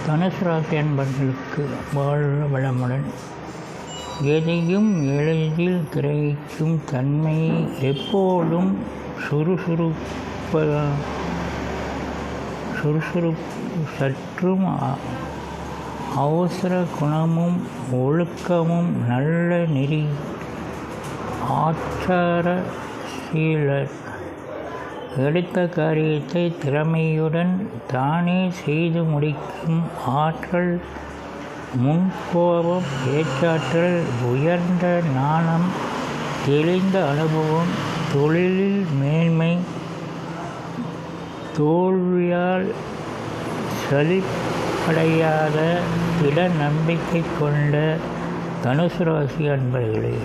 தனுசு ராசி அன்பர்களுக்கு வாழ்க வளமுடன். எதையும் எளிதில் கிரகிக்கும் தன்மை, எப்போதும் சற்றும் அவசர குணமும் ஒழுக்கமும் நல்ல நெறி ஆச்சார சீலர். எடுத்த காரியத்தை திறமையுடன் தானே செய்து முடிக்கும் ஆற்றல், முன்கோபம், பேச்சாற்றல், உயர்ந்த ஞானம், தெளிந்த அனுபவம், தொழிலில் மேன்மை, தோல்வியால் சலிப்படையாத திட நம்பிக்கை கொண்ட தனுசு ராசி அன்பர்களே,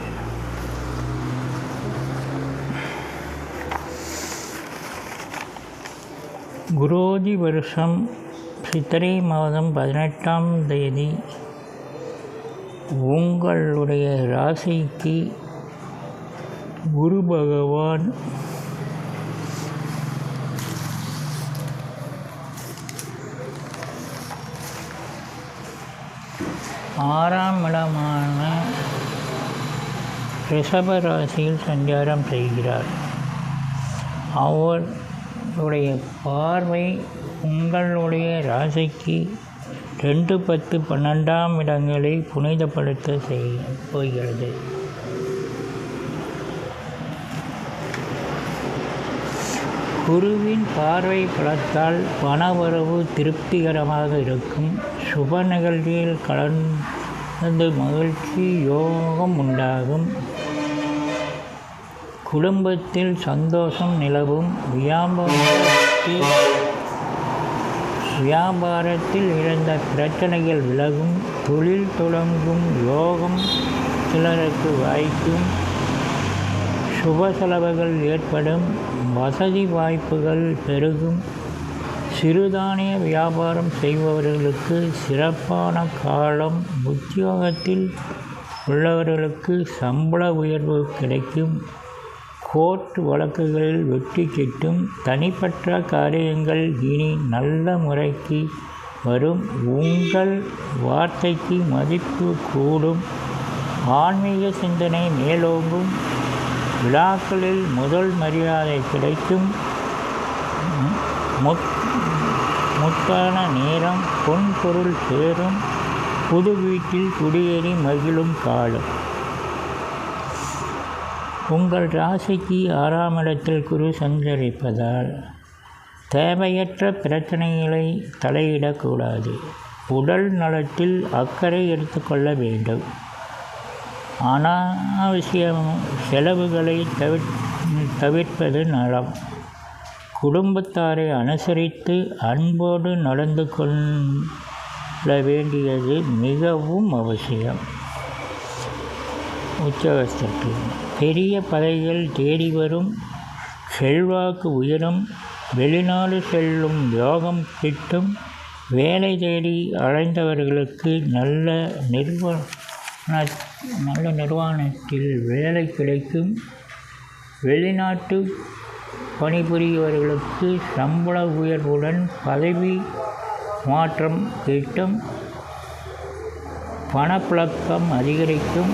குரோதி வருஷம் சித்திரை மாதம் 18ஆம் தேதி உங்களுடைய ராசிக்கு குரு பகவான் ஆறாம் இடமான ரிஷப ராசியில் சஞ்சாரம் செய்கிறார். அவருடைய பார்வை உங்களுடைய ராசிக்கு 2, 10, 12ஆம் இடங்களை புனிதப்படுத்த போகிறது. குருவின் பார்வை பலத்தால் பணவரவு திருப்திகரமாக இருக்கும். சுப நிகழ்ச்சியில் கலந்து மகிழ்ச்சி யோகம் உண்டாகும். குடும்பத்தில் சந்தோஷம் நிலவும். வியாபாரத்தில் இருந்த பிரச்சனைகள் விலகும். தொழில் தொடங்கும் யோகம் சிலருக்கு வாய்க்கும். சுப செலவுகள் ஏற்படும். வசதி வாய்ப்புகள் பெருகும். சிறுதானிய வியாபாரம் செய்பவர்களுக்கு சிறப்பான காலம். உத்தியோகத்தில் உள்ளவர்களுக்கு சம்பள உயர்வு கிடைக்கும். கோர்ட் வழக்குகளில் வெற்றி கிட்டும். தனிப்பட்ட காரியங்கள் இனி நல்ல முறைக்கு வரும். உங்கள் வார்த்தைக்கு மதிப்பு கூடும். ஆன்மீக சிந்தனை மேலோங்கும். விழாக்களில் முதல் மரியாதை கிடைக்கும். முத்தான நேரம். பொன் பொருள் சேரும். புது வீட்டில் குடியேறி மகிழும் காலம். உங்கள் ராசிக்கு 6ஆம் இடத்தில் குரு சஞ்சரிப்பதால் தேவையற்ற பிரச்சனைகளை தலையிடக்கூடாது. உடல் நலத்தில் அக்கறை எடுத்துக்கொள்ள வேண்டும். அனாவசிய செலவுகளை தவிர்ப்பது நலம். குடும்பத்தாரை அனுசரித்து அன்போடு நடந்து கொள்ள வேண்டியது மிகவும் அவசியம். உத்தியோகஸ்தருக்கு பெரிய பதவிகள் தேடி வரும். செல்வாக்கு உயரும். வெளிநாடு செல்லும் யோகம் கிட்டும். வேலை தேடி அலைந்தவர்களுக்கு நல்ல நிறுவனத்தில் வேலை கிடைக்கும். வெளிநாட்டு பணிபுரியவர்களுக்கு சம்பள உயர்வுடன் பதவி மாற்றம் கிட்டும். பணப்புழக்கம் அதிகரிக்கும்.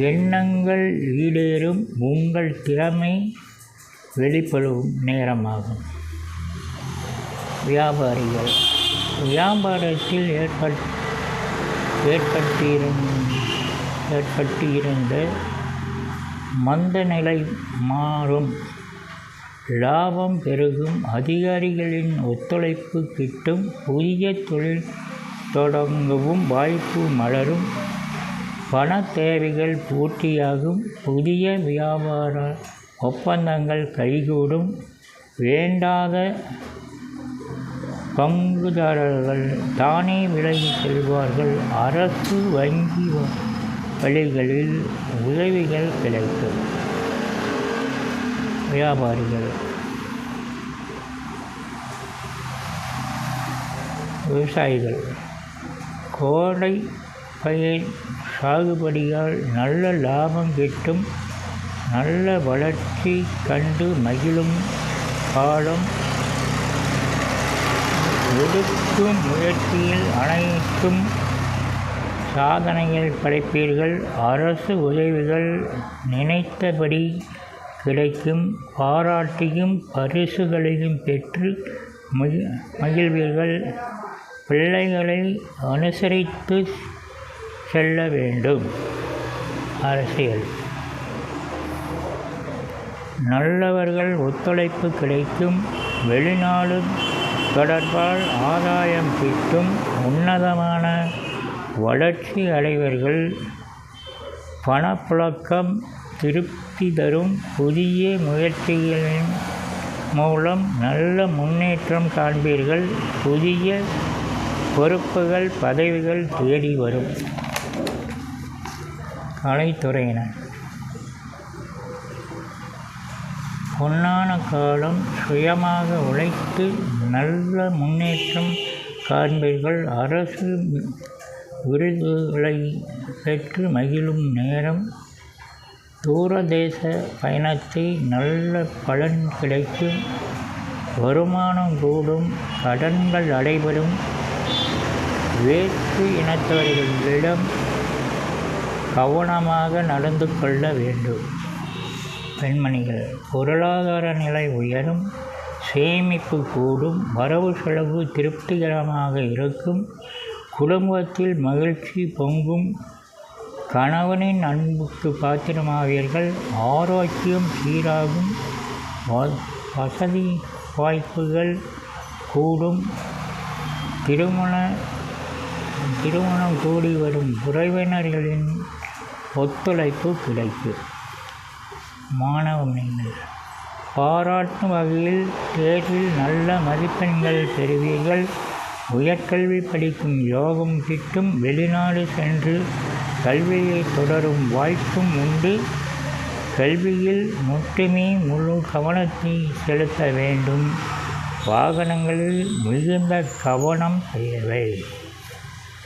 எண்ணங்கள் ஈடேறும். உங்கள் திறமை வெளிப்படும் நேரமாகும். வியாபாரிகள் வியாபாரத்தில் ஏற்பட்டிருந்த மந்த நிலை மாறும். லாபம் பெருகும். அதிகாரிகளின் ஒத்துழைப்பு கிட்டும். புதிய தொழில் தொடங்கவும் வாய்ப்பு மலரும். பண தேவைகள் பூர்த்தியாகும். புதிய வியாபார ஒப்பந்தங்கள் கைகூடும். வேண்டாத பங்குதாரர்கள் தானே விலகி செல்வார்கள். அரசு வங்கி வழிகளில் உதவிகள் கிடைக்கும். வியாபாரிகள் விவசாயிகள் கோடை பயிர் சாகுபடியால் நல்ல லாபம் கிட்டும். நல்ல வளர்ச்சி கண்டு மகிழும் காலம். எடுக்கும் முயற்சியில் அனைத்தும் சாதனைகள் படைப்பீர்கள். அரசு உதவிகள் நினைத்தபடி கிடைக்கும். பாராட்டியும் பரிசுகளையும் பெற்று மகிழ்வீர்கள். பிள்ளைகளை அனுசரித்து செல்ல வேண்டும். அரசியல் நல்லவர்கள் ஒத்துழைப்பு கிடைக்கும். வெளிநாடு தொடர்பால் ஆதாயம் கிட்டும். உன்னதமான வளர்ச்சி அடைவர்கள். பணப்புழக்கம் திருப்தி தரும். புதிய முயற்சிகளின் மூலம் நல்ல முன்னேற்றம் காண்பீர்கள். புதிய பொறுப்புகள் பதவிகள் தேடி வரும். கலைத்துறையினர் பொன்னான காலம். சுயமாக உழைத்து நல்ல முன்னேற்றம் காண்பீர்கள். அரசு விருதுகளை பெற்று மகிழும் நேரம். தூரதேச பயணத்தை நல்ல பலன் கிடைக்கும். வருமானம் கூடும். கடன்கள் அடைபடும். வேற்று இனத்தவர்களிடம் கவனமாக நடந்து கொள்ள வேண்டும். பெண்மணிகள் பொருளாதார நிலை உயரும். சேமிப்பு கூடும். வரவு செலவு திருப்திகரமாக இருக்கும். குடும்பத்தில் மகிழ்ச்சி பொங்கும். கணவனின் அன்புக்கு பாத்திரமாவீர்கள். ஆரோக்கியம் சீராகும். வசதி வாய்ப்புகள் கூடும். திருமணம் கூடி வரும். உறவினர்களின் ஒத்துழைப்பு கிடைக்கும். மாணவர்கள் பாராட்டும் வகையில் தேர்வில் நல்ல மதிப்பெண்கள் பெறுவீர்கள். உயர்கல்வி படிக்கும் யோகம் கிட்டும். வெளிநாடு சென்று கல்வியை தொடரும் வாய்ப்பும் உண்டு. கல்வியில் மட்டுமே முழு கவனத்தை செலுத்த வேண்டும். வாகனங்களில் மிகுந்த கவனம் தேவை.